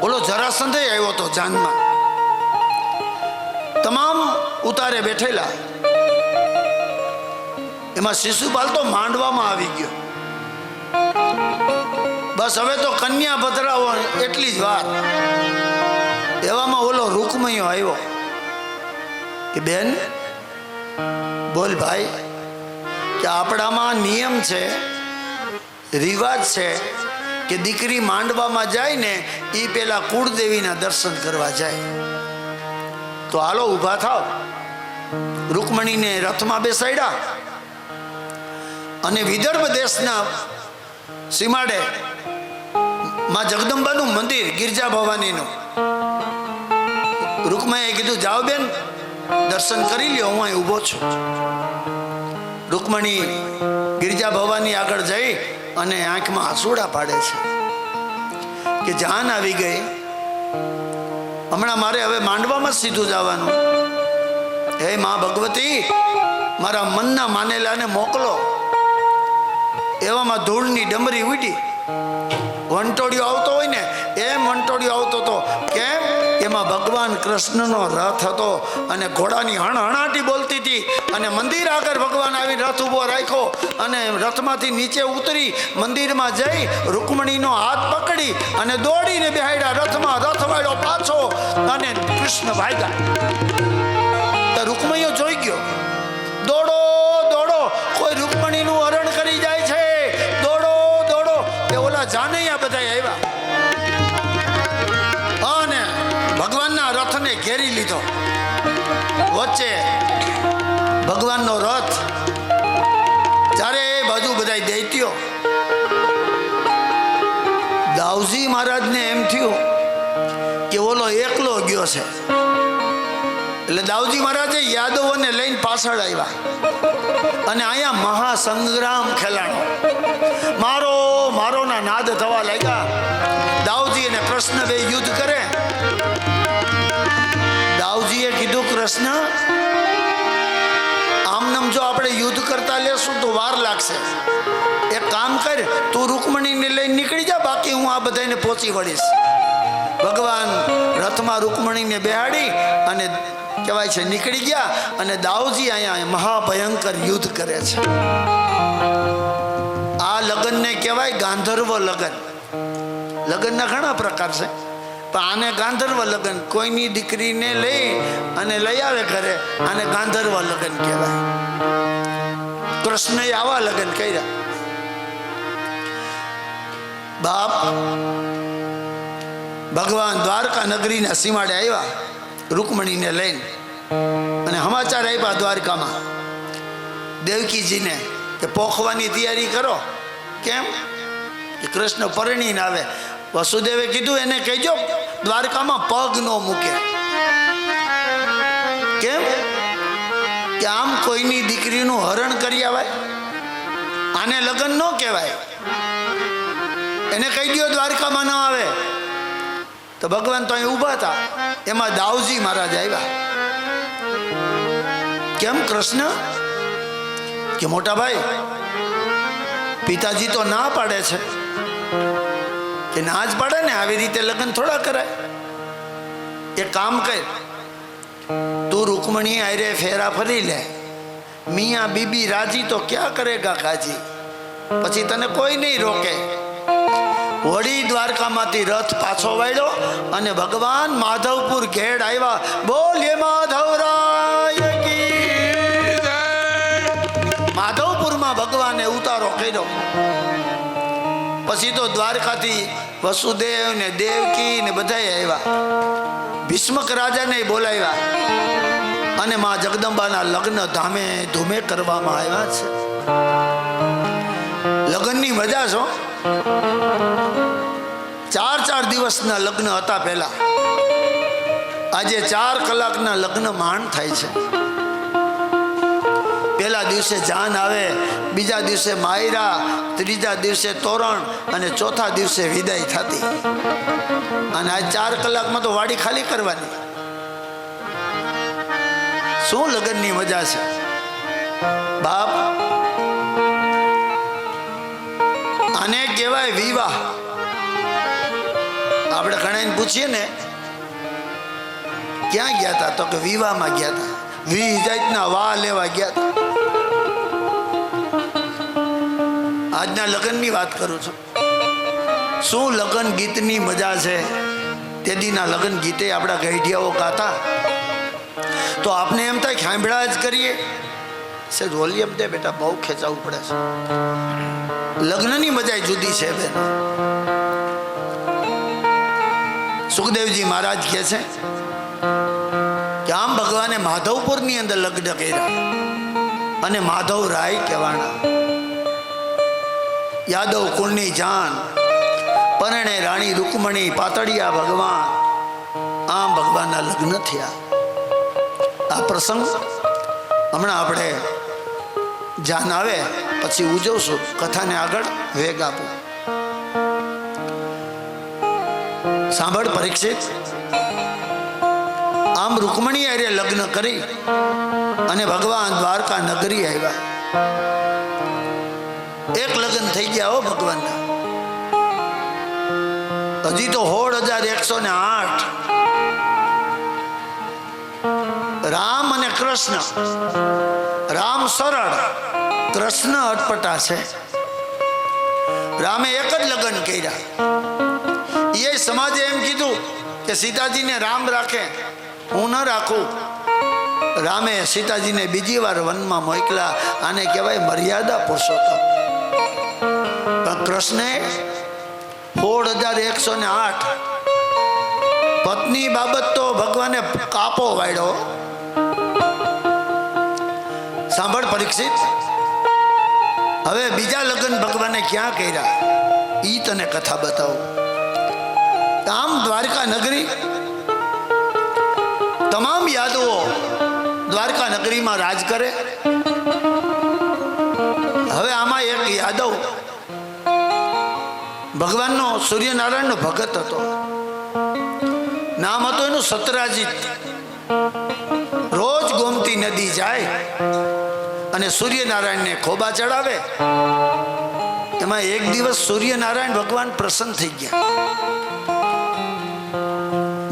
ઓલો જરાસંધ આવ્યો હતો જાનમાં. તમામ ઉતારે બેઠેલા. એમાં શિશુપાલ તો માંડવામાં આવી ગયો. બસ હવે તો કન્યા પધરાવો એટલી જ વાર. એવામાં ઓલો રૂકમણીયો આવ્યો કે બેન, બોલ ભાઈ, કે આપણામાં નિયમ છે, રિવાજ છે કે દીકરી માંડવામાં જાય ને એ પેલા કુળદેવીના દર્શન કરવા જાય. તો હાલો ઊભા થાવ. રૂકમણીને રથમાં બેસાડ્યા અને વિદર્ભ દેશના સીમાડે માં જગદંબાનું મંદિર, ગિરજા ભવાનીનું. રૂકમણીએ કીધું, જાઓ બેન, દર્શન કરી લ્યો, હું અહીં ઊભો છું. રૂકમણી ગિરજા ભવાની આગળ જઈ અને આંખમાં આંસુડા પાડે છે કે જાન આવી ગઈ, હમણાં મારે હવે માંડવામાં સીધું જવાનું. હે મા ભગવતી, મારા મનના માનેલાને મોકલો. એવામાં ધૂળની ડમરી ઉડી. વંટોળિયો આવતો હોય ને એમ વંટોળિયો આવતો હતો. કેમ? એમાં ભગવાન કૃષ્ણનો રથ હતો અને ઘોડાની હણહણાટી બોલતી હતી. અને મંદિર આગળ ભગવાન આવી રથ ઊભો રાખ્યો અને રથમાંથી નીચે ઉતરી મંદિરમાં જઈ રૂકમણીનો હાથ પકડી અને દોડીને બેહાડ્યા રથમાં. રથ વાળ્યો પાછો અને કૃષ્ણ ભાગ્યા. રૂકમણીઓ જોઈ ગયો, દોડો દોડો, કોઈ રૂકમણીનું હરણ કરી જાય છે, દોડો દોડો. એ ઓલા જાનૈયા બધા આવ્યા અને ભગવાનના રથને ઘેરી લીધો. વચ્ચે ભગવાનનો રથ, ચારે બાજુ બધા દૈત્યો. દાઉજી મહારાજને એમ થયું કે ઓલો એકલો ગયો છે. એટલે દાઉજી મહારાજે યાદવોને લઈને પાછળ આવ્યા અને અહીંયા મહાસંગ્રામ ખેલાણો. મારો મારોના નાદ થવા લાગ્યા. દાઉજી અને કૃષ્ણ બે યુદ્ધ કરે. કૃષ્ણ આમનામ જો આપણે યુદ્ધ કરતા લેશું તો વાર લાગશે. એક કામ કર, તું રૂકમણીને લઈને નીકળી જા, બાકી હું આ બધાને પહોંચી વળીશ. ભગવાન રથમાં રૂકમણીને બેહાડી અને કહેવાય છે નીકળી ગયા. અને દાઉજી અહીંયા મહાભયંકર યુદ્ધ કરે છે. આ લગ્નને કહેવાય ગાંધર્વ લગ્ન. લગ્નના ઘણા પ્રકાર છે, પણ આને ગાંધર્વ લગ્ન. કોઈની દીકરીને લઈ અને લઈ આવે ઘરે, આને ગાંધર્વ લગ્ન કહેવાય. કૃષ્ણએ આવા લગ્ન કર્યા. બાપ ભગવાન દ્વારકા નગરીના સીમાડે આવ્યા રૂકમણીને લઈને, અને સમાચાર આપ્યા દ્વારકામાં દેવકીજીને કે પોખવાની તૈયારી કરો. કેમ કે કૃષ્ણ પરણીને આવે. વસુદેવે કીધું એને કહેજો દ્વારકામાં પગ ન મૂકે. કેમ કે આમ કોઈની દીકરીનું હરણ કરી આવાય, આને લગ્ન ન કહેવાય. એને કહી દો દ્વારકામાં ન આવે. તો ભગવાન તો અહીં ઊભા હતા, એમાં દાઉજી મહારાજ આવ્યા. કેમ કૃષ્ણ? કે મોટા ભાઈ, પિતાજી તો ના પાડે છે. કે ના જ પાડે ને, આવી રીતે લગ્ન થોડા કરાય. એક કામ કર, તું રૂકમણી આયરે ફેરા ફરી લે. મિયા બીબી રાજી તો ક્યાં કરેગા કાજી, પછી તને કોઈ નહીં રોકે. વળી દ્વારકામાંથી રથ પાછો વાળ્યો અને ભગવાન માધવપુર ઘેડ આવ્યા. બોલીએ માધવરાય કી જય. માધવપુરમાં ભગવાને ઉતારો કર્યો. પછી તો દ્વારકાથી વસુદેવ ને દેવકી ને બધા આવ્યા. ભીષ્મક રાજાને બોલાવ્યા અને માં જગદંબાના લગ્ન ધામે ધૂમે કરવામાં આવ્યા છે. લગ્નની મજા છો. 4 દિવસના લગ્ન હતા પહેલા. આજે 4 કલાકના લગ્ન માંડ થાય છે. પહેલા દિવસે જાન આવે, બીજા દિવસે માયરા, ત્રીજા દિવસે તોરણ અને ચોથા દિવસે વિદાય થતી. અને આ 4 કલાકમાં તો વાડી ખાલી કરવાની. શું લગ્નની મજા છે બાપ. આને કહેવાય વિવાહ. આપણે ઘણાને પૂછીએ ને ક્યાં ગયા હતા, તો કે વિવાહમાં ગયા હતા. 20 જાતના વાહ લેવા ગયા હતા. આજના લગ્નની વાત કરું છું. શું લગ્ન ગીતની મજા છે. તેદીના લગ્ન ગીતે આપણા ગઈઢિયાઓ ગાતા તો આપને એમ થાય સાંભળા જ કરીએ. સહેજ વોલ્યુમ દે બેટા, બહુ ખેંચાવું પડે છે. લગ્નની મજા જુદી છે બેન. સુખદેવજી મહારાજ કહે છે કે આમ ભગવાને માધવપુરની અંદર લગ્ન કર્યા અને માધવ રાય કહેવાના. યાદવ કુળની જાન, પરણે રાણી રૂકમણી પાતળિયા ભગવાન. આમ ભગવાનના લગ્ન થયા. આ પ્રસંગ હમણાં આપણે જાન આવે પછી ઉજવશું. કથાને આગળ વેગ આપો. સાંભળ પરીક્ષિત, આમ રૂકમણી હારે લગ્ન કરી અને ભગવાન દ્વારકા નગરી આવ્યા. એક લગ્ન થઈ ગયા હો ભગવાનના. હજી તો 16,108 રામ અને કૃષ્ણ. રામ સરળ, કૃષ્ણ અટપટા છે. રામે એક જ લગ્ન કર્યા. એ સમાજે એમ કીધું કે સીતાજીને રામ રાખે, હું ન રાખું. રામે સીતાજીને બીજી વાર વનમાં મોકલા. આને કહેવાય મર્યાદા પુરુષોત્તમ. પણ કૃષ્ણે 16,108 પત્ની બાબત તો ભગવાને કાપો વાળ્યો. સાંભળ પરીક્ષિત, હવે બીજા લગ્ન ભગવાને ક્યાં કર્યા ઈ તને કથા બતાવું. આમ દ્વારકા નગરી, તમામ યાદવો દ્વારકા નગરીમાં રાજ કરે. હવે આમાં એક યાદવ ભગવાનનો સૂર્યનારાયણનો ભગત હતો. નામ હતું એનું સતરાજીત. નદી જાય અને સૂર્યનારાયણને ખોબા ચડાવે, એમાં એક દિવસ સૂર્યનારાયણ ભગવાન પ્રસન્ન થઈ ગયા.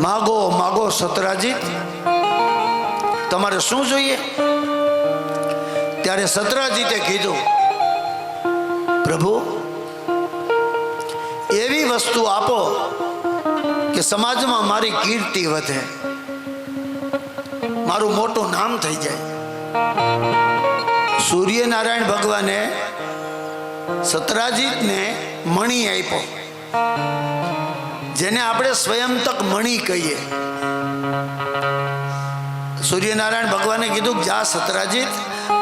માગો માગો સતરાજીત, તમારે શું જોઈએ? ત્યારે સતરાજીતે કીધું, પ્રભુ એવી વસ્તુ આપો કે સમાજમાં મારી કીર્તિ વધે, મારું મોટું નામ થઈ જાય. સૂર્યનારાયણ ભગવાને સતરાજીતને મણી આપ્યો, જેને આપણે સ્વયંતક મણી કહીએ. સૂર્યનારાયણ ભગવાને કીધું કે જા સતરાજીત,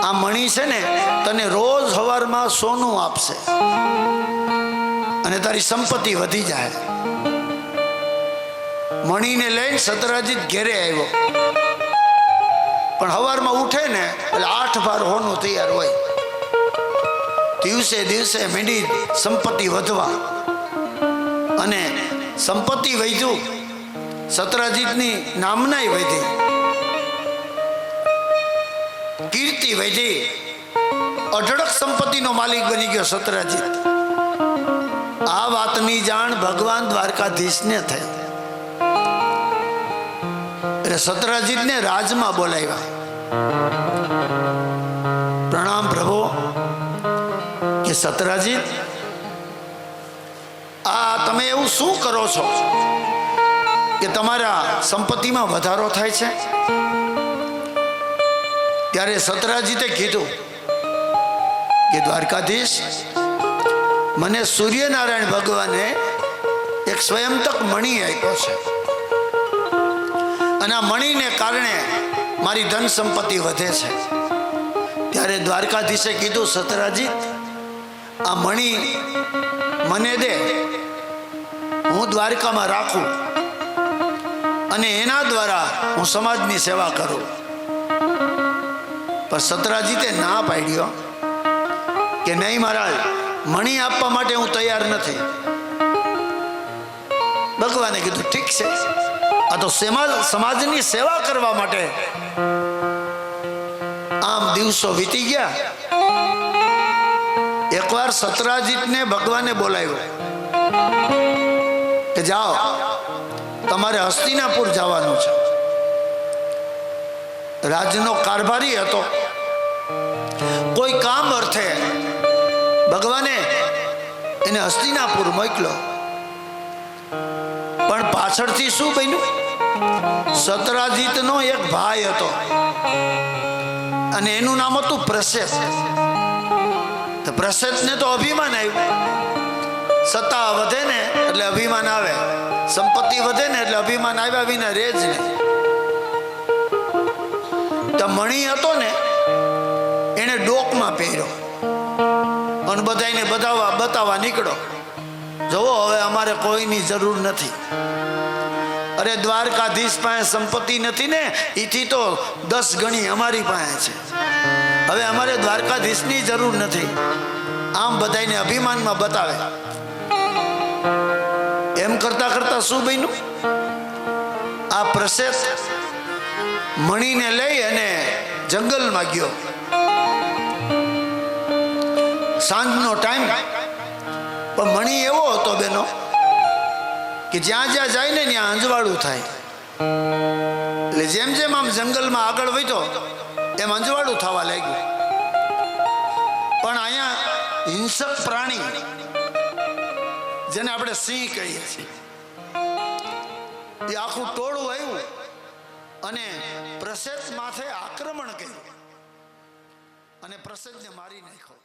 આ મણી છે ને તને રોજ સવારમાં સોનું આપશે અને તારી સંપત્તિ વધી જાય. મણીને લઈને સતરાજીત ઘેરે આવ્યો, પણ સવારમાં ઉઠે ને એટલે 8 ભાર હોનું તૈયાર હોય. દિવસે દિવસે મીંડી સંપત્તિ વધવા, અને સંપત્તિ વધ્યું, સતરાજીતની નામનાય વધી, કીર્તિ વધી, અઢળક સંપત્તિનો માલિક બની ગયો સતરાજીત. આ વાતની જાણ ભગવાન દ્વારકાધીશને થઈ, એટલે સતરાજીતને રાજમાં બોલાવ્યા. પ્રણામ પ્રભુ. કે સતરાજીત, આ તમે એવું શું કરો છો કે તમારા સંપત્તિમાં વધારો થાય છે? ત્યારે સતરાજીતે કીધું કે દ્વારકાધીશ, મને સૂર્યનારાયણ ભગવાને એક સ્વયંતક મણી આપ્યો છે, અને આ મણીને કારણે મારી ધન સંપત્તિ વધે છે. ત્યારે દ્વારકાધીશે કીધું, સતરાજીત, આ મણી મને દે, હું દ્વારકામાં રાખું અને એના દ્વારા હું સમાજની સેવા કરું. પણ સતરાજીતે ના પાડ્યો કે નહીં મહારાજ, મણી આપવા માટે હું તૈયાર નથી. ભગવાને કીધું ઠીક છે, આ તો સમાજની સેવા કરવા માટે. આમ દિવસો વીતી ગયા. એકવાર સતરાજીતને ભગવાને બોલાવ્યો કે જાઓ, તમારે હસ્તિનાપુર જવાનું છે. રાજનો કારભારી હતો, કોઈ કામ અર્થે ભગવાને એને હસ્તિનાપુર મોકલ્યો. પણ પાછળથી શું બન્યું? સતરાજીતનો એક ભાઈ હતો અને એનું નામ હતું પ્રસેત. પ્રસેતને તો અભિમાન આવ્યું. સત્તા વધે ને એટલે અભિમાન આવે, સંપત્તિ વધે ને એટલે અભિમાન આવ્યા વિના રહે જ નહીં. તો મણી હતો ને એને ડોકમાં પહેર્યો અને બધાને બતાવવા નીકળ્યો, જુઓ હવે અમારે કોઈની જરૂર નથી. અરે દ્વારકાધીશ પાસે સંપત્તિ નથી ને, એથી તો 10 ગણી અમારી પાસે છે. હવે અમારે દ્વારકાધીશની જરૂર નથી. આમ બધાને અભિમાનમાં બતાવે. એમ કરતા કરતા શું બન્યું? આ પ્રસેત મણીને લઈ અને જંગલમાં ગયો. સાંજનો ટાઈમ, પણ મણી એવો હતો બેનો કે જ્યાં જ્યાં જાય ને ત્યાં અંજવાળું થાય. એટલે જેમ જેમ આમ જંગલમાં આગળ વધ્યો એમ અંજવાળું થવા લાગ્યું. પણ અહીંયા હિંસક પ્રાણી, જેને આપણે સિંહ કહીએ છીએ, એ આખું ટોળું આવ્યું અને પ્રસેત માથે આક્રમણ કર્યું અને પ્રસેતને મારી નાખ્યો.